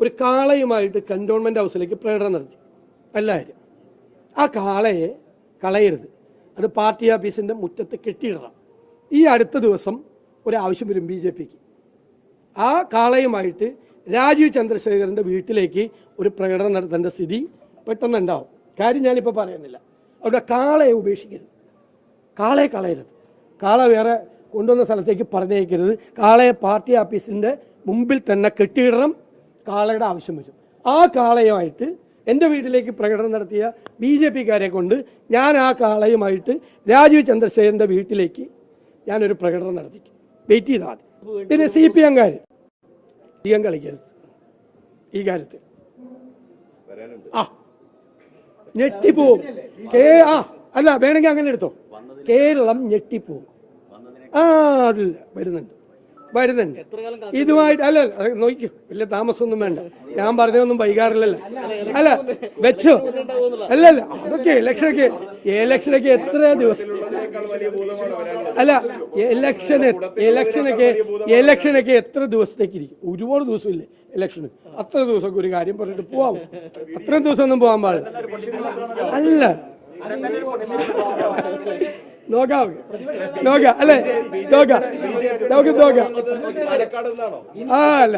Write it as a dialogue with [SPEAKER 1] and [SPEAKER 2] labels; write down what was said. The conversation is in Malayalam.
[SPEAKER 1] ഒരു കാളയുമായിട്ട് കൻ്റോൺമെൻറ്റ് ഹൗസിലേക്ക് പ്രകടനം നടത്തി എല്ലാവരും. ആ കാളയെ കളയരുത്, അത് പാർട്ടി ഓഫീസിൻ്റെ മുറ്റത്ത് കെട്ടിയിടണം. ഈ അടുത്ത ദിവസം ഒരാവശ്യം വരും BJPക്ക്. ആ കാളയുമായിട്ട് രാജീവ് ചന്ദ്രശേഖരൻ്റെ വീട്ടിലേക്ക് ഒരു പ്രകടനം നടത്തേണ്ട സ്ഥിതി പെട്ടെന്നുണ്ടാവും. കാര്യം ഞാനിപ്പോൾ പറയുന്നില്ല. അവിടെ കാളയെ ഉപേക്ഷിക്കരുത്, കാളയെ കളയരുത്, കാള വേറെ കൊണ്ടുവന്ന സ്ഥലത്തേക്ക് പറഞ്ഞേക്കരുത്. കാളയെ പാർട്ടി ഓഫീസിൻ്റെ മുമ്പിൽ തന്നെ കെട്ടിയിടണം. കാളയുടെ ആവശ്യം വരും. ആ കാളയുമായിട്ട് എൻ്റെ വീട്ടിലേക്ക് പ്രകടനം നടത്തിയ BJPക്കാരെ കൊണ്ട് ഞാൻ ആ കാളയുമായിട്ട് രാജീവ് ചന്ദ്രശേഖരൻ്റെ വീട്ടിലേക്ക് ഞാനൊരു പ്രകടനം നടത്തിക്കും. വെയിറ്റ് ചെയ്താൽ മതി. പിന്നെ CPM-കാർ അധികം കളിക്കരുത് ഈ കാര്യത്തിൽ. ഞെട്ടിപ്പോവും. അല്ല, വേണമെങ്കിൽ അങ്ങനെ എടുത്തോ. കേരളം ഞെട്ടിപ്പോവും. അതില്ല, വരുന്നുണ്ട്. ഇതുമായിട്ട് അല്ല, നോക്കിക്കോ, വലിയ താമസമൊന്നും വേണ്ട. ഞാൻ പറഞ്ഞതൊന്നും വൈകാറില്ലല്ലോ. അല്ല, വെച്ചോ. അല്ല, അതൊക്കെ ഇലക്ഷനൊക്കെ എത്ര ദിവസം. അല്ല, ഇലക്ഷനൊക്കെ എത്ര ദിവസത്തേക്ക് ഇരിക്കും? ഒരുപാട് ദിവസമില്ലേ ഇലക്ഷന്? അത്ര ദിവസമൊക്കെ ഒരു കാര്യം പറഞ്ഞിട്ട് പോവാം. അത്രയും ദിവസമൊന്നും പോകാൻ പാടില്ല. അല്ല, നോക്കാം അല്ലേ, നോക്കാം. അല്ല